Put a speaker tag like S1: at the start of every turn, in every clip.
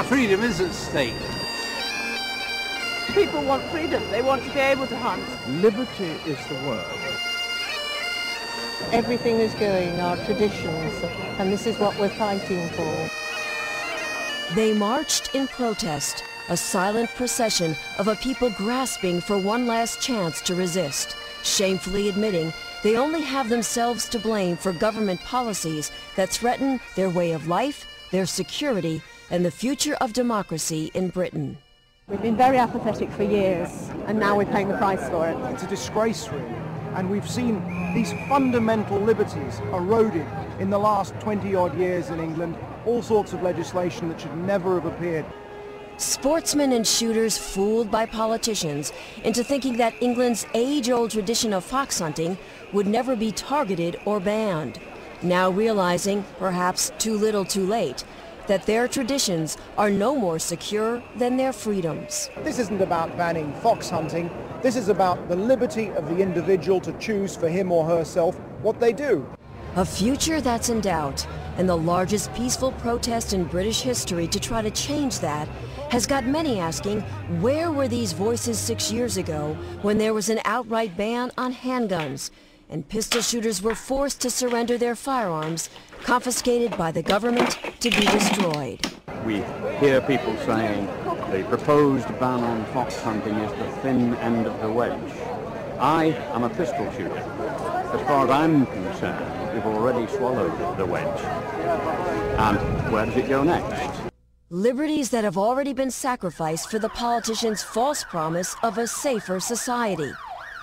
S1: Our freedom is at stake.
S2: People want freedom. They want to be able to hunt.
S3: Liberty is the word.
S4: Everything is going, our traditions, and this is what we're fighting for.
S5: They marched in protest, a silent procession of a people grasping for one last chance to resist, shamefully admitting they only have themselves to blame for government policies that threaten their way of life, their security, and the future of democracy in Britain.
S2: We've been very apathetic for years, and now we're paying the price for it.
S3: It's a disgrace, really. And we've seen these fundamental liberties eroded in the last 20-odd years in England, all sorts of legislation that should never have appeared.
S5: Sportsmen and shooters fooled by politicians into thinking that England's age-old tradition of fox hunting would never be targeted or banned, now realizing, perhaps too little too late, that their traditions are no more secure than their freedoms.
S3: This isn't about banning fox hunting. This is about the liberty of the individual to choose for him or herself what they do.
S5: A future that's in doubt, and the largest peaceful protest in British history to try to change that has got many asking, where were these voices 6 years ago when there was an outright ban on handguns and pistol shooters were forced to surrender their firearms, confiscated by the government to be destroyed?
S6: We hear people saying the proposed ban on fox hunting is the thin end of the wedge. I am a pistol shooter. As far as I'm concerned, we've already swallowed the wedge. And where does it go next?
S5: Liberties that have already been sacrificed for the politicians' false promise of a safer society.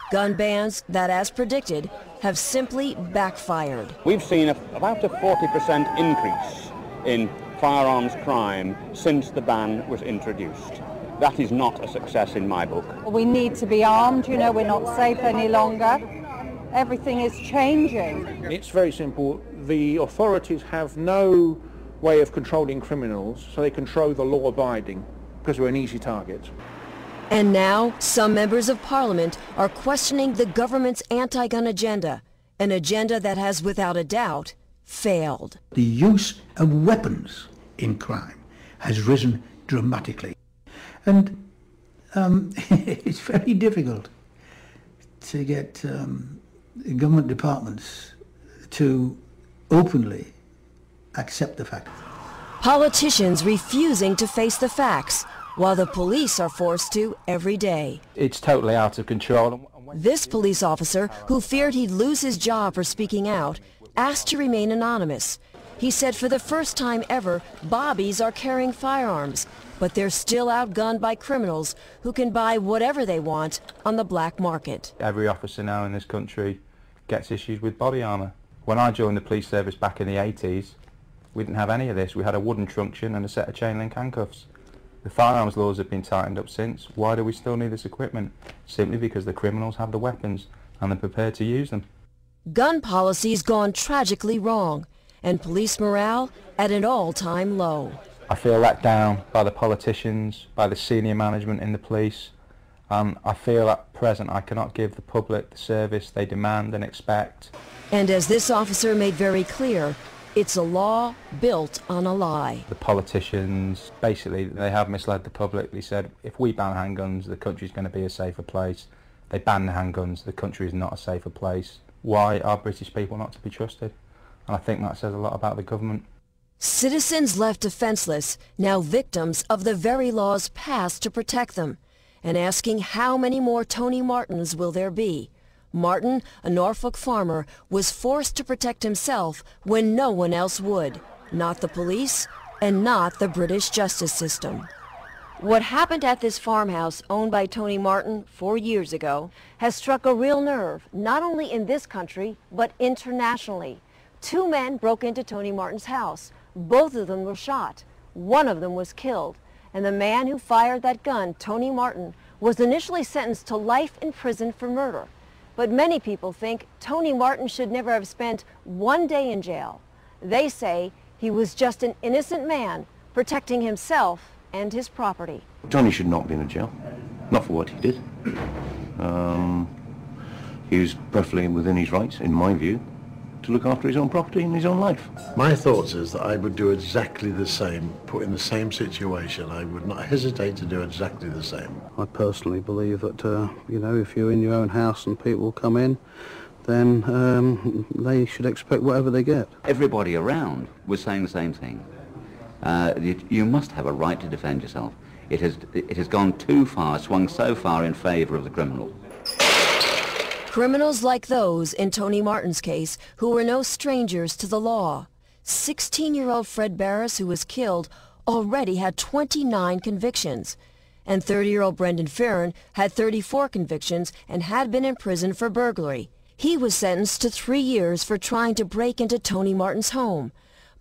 S5: Gun bans that, as predicted, have simply backfired.
S6: We've seen about a 40% increase in firearms crime since the ban was introduced. That is not a success in my book.
S4: We need to be armed, you know, we're not safe any longer. Everything is changing.
S7: It's very simple. The authorities have no way of controlling criminals, so they control the law-abiding, because we're an easy target.
S5: And now, some members of Parliament are questioning the government's anti-gun agenda, an agenda that has, without a doubt, failed.
S8: The use of weapons in crime has risen dramatically. And it's very difficult to get government departments to openly accept the fact.
S5: Politicians refusing to face the facts, while the police are forced to every day.
S9: It's totally out of control.
S5: This police officer, who feared he'd lose his job for speaking out, asked to remain anonymous. He said for the first time ever, bobbies are carrying firearms, but they're still outgunned by criminals who can buy whatever they want on the black market.
S9: Every officer now in this country gets issued with body armour. When I joined the police service back in the 80s, we didn't have any of this. We had a wooden truncheon and a set of chain link handcuffs. The firearms laws have been tightened up since. Why do we still need this equipment? Simply because the criminals have the weapons and they're prepared to use them.
S5: Gun policy's gone tragically wrong, and police morale at an all-time low.
S9: I feel let down by the politicians, by the senior management in the police, and I feel at present I cannot give the public the service they demand and expect.
S5: And as this officer made very clear, it's a law built on a lie.
S9: The politicians, basically, they have misled the public. They said, if we ban handguns, the country's going to be a safer place. They ban the handguns, the country is not a safer place. Why are British people not to be trusted? And I think that says a lot about the government.
S5: Citizens left defenseless, now victims of the very laws passed to protect them, and asking how many more Tony Martins will there be. Martin, a Norfolk farmer, was forced to protect himself when no one else would, not the police and not the British justice system. What happened at this farmhouse owned by Tony Martin 4 years ago has struck a real nerve, not only in this country, but internationally. 2 men broke into Tony Martin's house. Both of them were shot. One of them was killed. And the man who fired that gun, Tony Martin, was initially sentenced to life in prison for murder. But many people think Tony Martin should never have spent 1 day in jail. They say he was just an innocent man protecting himself and his property.
S10: Tony should not be in a jail, not for what he did. He was perfectly within his rights, in my view, to look after his own property and his own life.
S1: My thoughts is that I would do exactly the same, put in the same situation. I would not hesitate to do exactly the same.
S11: I personally believe that, you know, if you're in your own house and people come in, then they should expect whatever they get.
S12: Everybody around was saying the same thing. You must have a right to defend yourself. It has gone too far, swung so far in favour of the criminal.
S5: Criminals like those in Tony Martin's case, who were no strangers to the law. 16-year-old Fred Barris, who was killed, already had 29 convictions. And 30-year-old Brendan Farron had 34 convictions and had been in prison for burglary. He was sentenced to 3 years for trying to break into Tony Martin's home.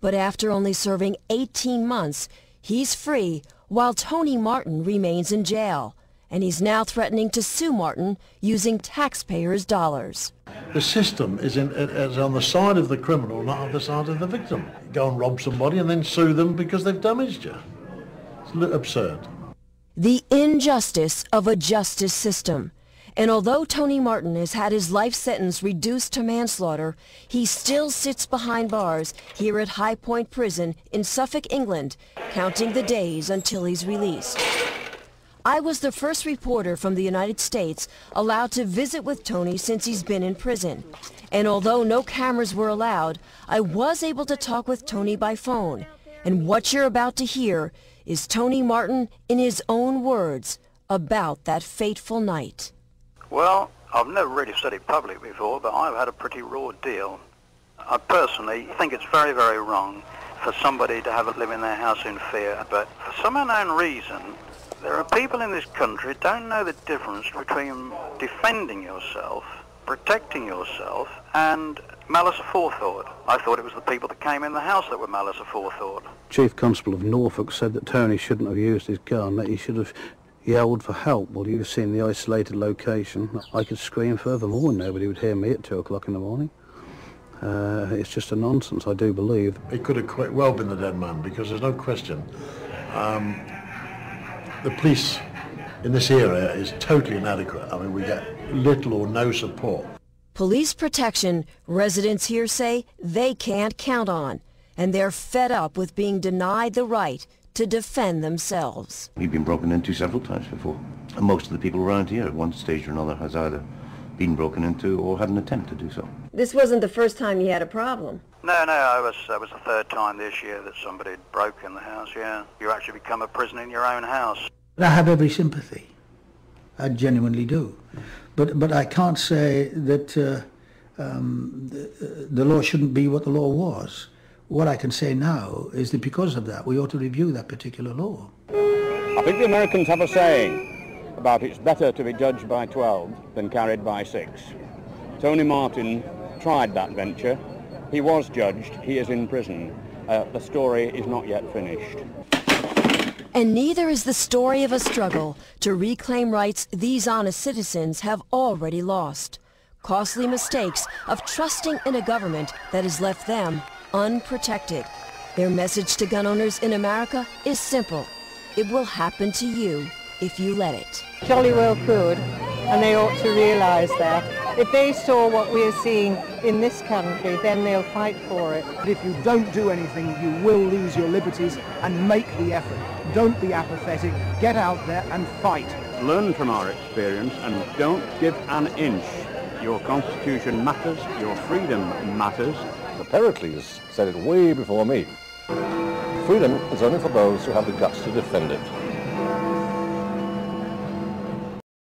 S5: But after only serving 18 months, he's free while Tony Martin remains in jail. And he's now threatening to sue Martin using taxpayers' dollars.
S1: The system is on the side of the criminal, not on the side of the victim. Go and rob somebody and then sue them because they've damaged you. It's absurd.
S5: The injustice of a justice system. And although Tony Martin has had his life sentence reduced to manslaughter, he still sits behind bars here at High Point Prison in Suffolk, England, counting the days until he's released. I was the first reporter from the United States allowed to visit with Tony since he's been in prison. And although no cameras were allowed, I was able to talk with Tony by phone. And what you're about to hear is Tony Martin in his own words about that fateful night.
S13: Well, I've never really said it publicly before, but I've had a pretty raw deal. I personally think it's very, very wrong for somebody to have to live in their house in fear, but for some unknown reason, there are people in this country who don't know the difference between defending yourself, protecting yourself, and malice aforethought. I thought it was the people that came in the house that were malice aforethought.
S11: Chief Constable of Norfolk said that Tony shouldn't have used his gun, that he should have yelled for help. Well, you've seen the isolated location. I could scream furthermore and nobody would hear me at 2 o'clock in the morning. It's just a nonsense, I do believe.
S1: It could have quite well been the dead man, because there's no question. The police in this area is totally inadequate. I mean, we get little or no support.
S5: Police protection, residents here say they can't count on, and they're fed up with being denied the right to defend themselves.
S10: We've been broken into several times before, and most of the people around here at one stage or another has either been broken into or had an attempt to do so.
S5: This wasn't the first time you had a problem.
S13: No, that was the third time this year that somebody had broken the house, yeah. You actually become a prisoner in your own house.
S8: I have every sympathy. I genuinely do. But I can't say that the law shouldn't be what the law was. What I can say now is that because of that, we ought to review that particular law.
S6: I think the Americans have a saying about it's better to be judged by 12 than carried by 6. Tony Martin tried that venture. He was judged. He is in prison. The story is not yet finished.
S5: And neither is the story of a struggle to reclaim rights these honest citizens have already lost. Costly mistakes of trusting in a government that has left them unprotected. Their message to gun owners in America is simple. It will happen to you if you let it.
S4: Jolly well could, and they ought to realise that. If they saw what we're seeing in this country, then they'll fight for it.
S3: But if you don't do anything, you will lose your liberties, and make the effort. Don't be apathetic. Get out there and fight.
S6: Learn from our experience and don't give an inch. Your Constitution matters, your freedom matters.
S14: The Pericles said it way before me. Freedom is only for those who have the guts to defend it.